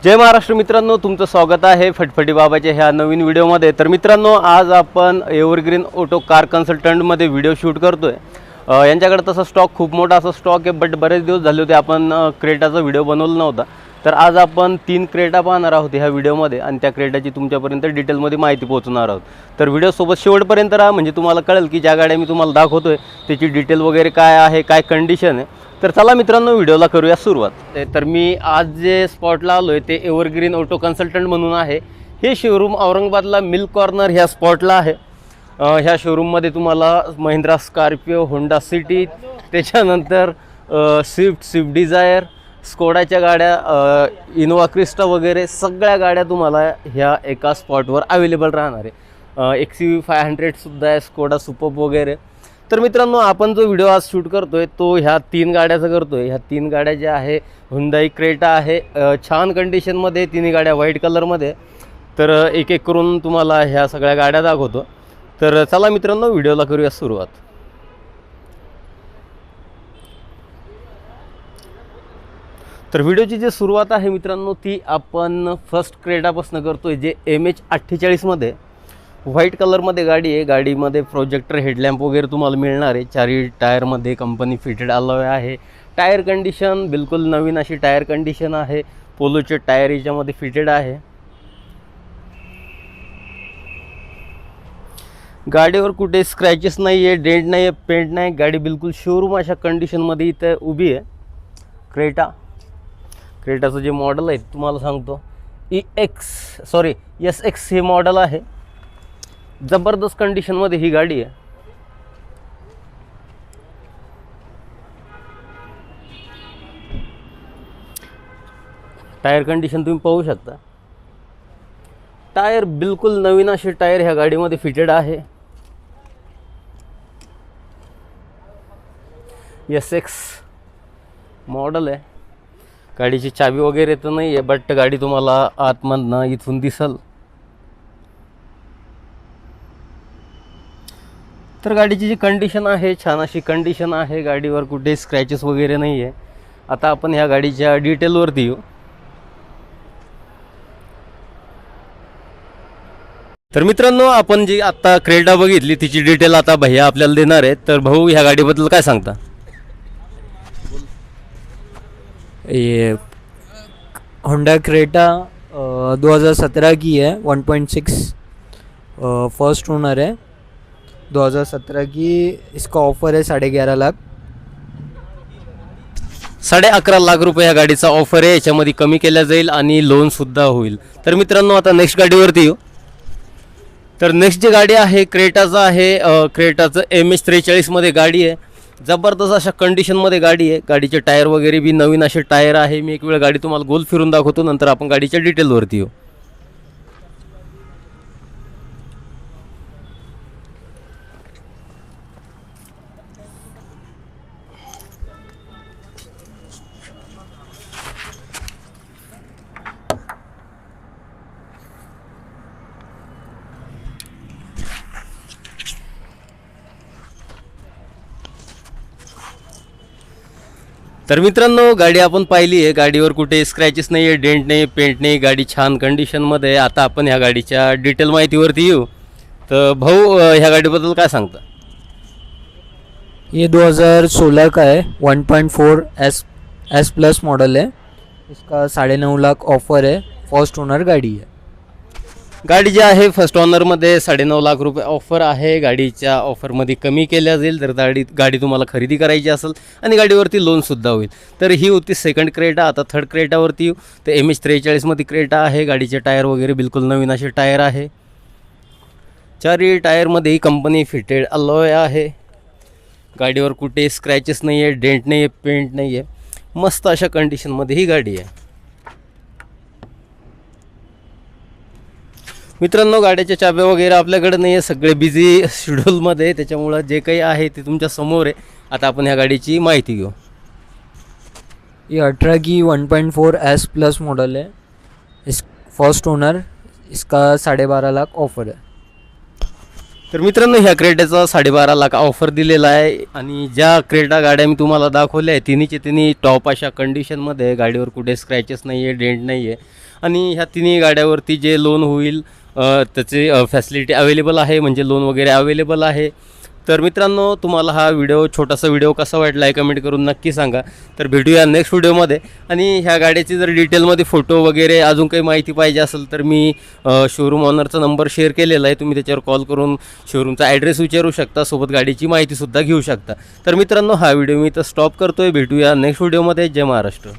जय महाराष्ट्र मित्रांनो, तुमचं स्वागत आहे फटफटी बाबाच्या ह्या नवीन व्हिडिओमध्ये। तर मित्रांनो, आज आपण एव्हरग्रीन ऑटो कार कन्सल्टंटमध्ये व्हिडिओ शूट करतोय। यांच्याकडे तसा स्टॉक खूप मोठा असा स्टॉक आहे, बट बरेच दिवस झाले होते आपण क्रेटाचा व्हिडिओ बनवला नव्हता। तर आज आपण 3 क्रेटा पाहणार आहोत ह्या व्हिडिओमध्ये आणि त्या क्रेटाची तुमच्यापर्यंत डिटेलमध्ये माहिती पोहोचवणार आहोत। तर व्हिडिओसोबत शेवटपर्यंत राहा, म्हणजे तुम्हाला कळेल की ज्या गाड्या मी तुम्हाला दाखवतोय त्याची डिटेल वगैरे काय आहे, काय कंडिशन आहे। तर चला मित्रांनो, व्हिडिओला करूया सुरुवात। तर मी आज जे स्पॉटला आलो आहे ते एव्हरग्रीन ऑटो कन्सल्टंट म्हणून आहे। हे शोरूम औरंगाबादला मिल्क कॉर्नर ह्या स्पॉटला आहे। ह्या शोरूममध्ये तुम्हाला महिंद्रा स्कॉर्पिओ, होंडा सिटी, त्याच्यानंतर स्विफ्ट डिझायर, स्कोडाच्या गाड्या, इनोवा क्रिस्टा वगैरे सगळ्या गाड्या तुम्हाला ह्या एका स्पॉटवर अवेलेबल राहणार आहे। XUV500सुद्धा आहे, स्कोडा सुपर्ब वगैरे। तर मित्रांनो, आपण जो व्हिडिओ आज शूट करतोय तो ह्या 3 गाड्याचा करतोय। ह्या 3 गाड्या ज्या आहे, हुंडाई क्रेटा आहे, छान कंडिशनमध्ये, 3 गाड्या व्हाईट कलरमध्ये। तर एक एक करून तुम्हाला ह्या सगळ्या गाड्या दाखवतो। तर चला मित्रांनो, व्हिडिओला करूया सुरुवात। तर व्हिडिओची जी सुरुवात आहे मित्रांनो, ती आपण फर्स्ट क्रेटापासून करतोय, जे MH48 मध्ये व्हाईट कलरमध्ये गाडी आहे। गाडीमध्ये प्रोजेक्टर हेडलॅम्प वगैरे तुम्हाला मिळणार आहे। 4 टायरमध्ये कंपनी फिटेड अलॉय आहे। टायर कंडिशन बिलकुल नवीन अशी टायर कंडिशन आहे। पोलोचे टायर याच्यामध्ये फिटेड आहे। गाडीवर कुठे स्क्रॅचेस नाही आहे, डेंट नाही आहे, पेंट नाही। गाडी बिलकुल शोरूम अशा कंडिशनमध्ये इथं उभी आहे। क्रेटाचं जे मॉडेल आहे तुम्हाला सांगतो, SX हे मॉडेल आहे। जबरदस्त कंडिशनमध्ये ही गाडी आहे। टायर कंडिशन तुम्ही पाहू शकता। टायर बिलकुल नवीन असे टायर ह्या गाडीमध्ये फिटेड आहे। SX मॉडेल आहे। गाडीची चाबी वगैरे तर नाही आहे, बट गाडी तुम्हाला आतमधनं इथून दिसल। तर गाडीची जी कंडिशन आहे, छान अशी कंडिशन आहे। गाडीवर कुठे स्क्रॅचेस वगैरे नाही आहे। आता आपण ह्या गाडीच्या डिटेलवरती येऊ। तर मित्रांनो, आपण जी आता क्रेटा बघितली तिची डिटेल आता भैया आपल्याला देणार आहे। तर भाऊ, ह्या गाडीबद्दल काय सांगता? ये होंडा क्रेटा 2017 की है, 1.6 फर्स्ट ओनर है, 2017 की। इसका ऑफर है 11.5 लाख। 11.5 लाख रुपये ह्या गाडीचा ऑफर आहे। याच्यामध्ये कमी केल्या जाईल आणि लोनसुद्धा होईल। तर मित्रांनो, आता नेक्स्ट गाडीवरती येऊ। तर नेक्स्ट जी गाडी आहे क्रेटाचं आहे, क्रेटाचं MH43 मध्ये गाडी आहे। जबरदस्त अशा कंडिशनमध्ये गाडी आहे। गाडीचे टायर वगैरे बी नवीन असे टायर आहे। मी एक वेळ गाडी तुम्हाला गोल फिरून दाखवतो, नंतर आपण गाडीच्या डिटेलवरती येऊ। तर मित्रांनो, गाडी आपण पाहिली आहे। गाडीवर कुठे स्क्रॅचेस नाही आहे, डेंट नाही, पेंट नाही। गाडी छान कंडिशनमध्ये आहे। आता आपण ह्या गाडीच्या डिटेल माहितीवरती येऊ। तर भाऊ, ह्या गाडीबद्दल काय सांगता? ये 2016 का है, 1.4 S प्लस मॉडल है। इसका 9.5 लाख ऑफर है। फर्स्ट ओनर गाड़ी है। गाडी जी आहे फर्स्ट ऑनरमध्ये 9.5 लाख रुपये ऑफर आहे। गाडीच्या ऑफरमध्ये कमी केल्या जाईल जर गाडी तुम्हाला खरेदी करायची असेल आणि गाडीवरती लोनसुद्धा होईल। तर ही होती सेकंड क्रेटा। आता थर्ड क्रेटावरती येऊ। तर MH43 मध्ये क्रेटा आहे। गाडीचे टायर वगैरे बिलकुल नवीन असे टायर आहे। 4 टायरमध्ये कंपनी फिटेड अलॉय आहे। गाडीवर कुठे स्क्रॅचेस नाही आहे, डेंट नाही आहे, पेंट नाही आहे। मस्त अशा कंडिशनमध्ये ही गाडी आहे। मित्रांनो, गाड्याच्या चाब्या वगैरे आपल्याकडे नाही आहे, सगळे बिझी शेड्यूलमध्ये आहे, त्याच्यामुळं जे काही आहे ते तुमच्या समोर आहे. आता आपण ह्या गाडीची माहिती घेऊ. ये 18 की 1.4 S प्लस मॉडल है. इस फर्स्ट ओनर, इसका 12.5 लाख ऑफर है. तर मित्रांनो, ह्या क्रेटाचा 12.5 लाख ऑफर दिलेला आहे आणि ज्या क्रेटा गाड्या मी तुम्हाला दाखवल्या आहे तिन्ही टॉप अशा कंडिशनमध्ये आहे. गाडीवर कुठे स्क्रॅचेस नाही आहे, डेंट नाही आहे आणि ह्या तिन्ही गाड्यावरती जे लोन होईल त्याचे फॅसिलिटी अवेलेबल आहे, म्हणजे लोन वगैरे अवेलेबल आहे. तर मित्रांनो, तुम्हाला हा छोटासा व्हिडिओ कसा वाटला आहे कमेंट करून नक्की सांगा. तर भेटूया नेक्स्ट व्हिडिओमध्ये. आणि ह्या गाड्याची जर डिटेलमध्ये फोटो वगैरे अजून काही माहिती पाहिजे असेल तर मी शोरूम ऑनरचा नंबर शेअर केलेला आहे, तुम्ही त्याच्यावर कॉल करून शोरूमचा ॲड्रेस विचारू शकता, सोबत गाडीची माहितीसुद्धा घेऊ शकता. तर मित्रांनो, हा व्हिडिओ मी इथं स्टॉप करतो आहे. भेटूया नेक्स्ट व्हिडिओमध्ये. जय महाराष्ट्र.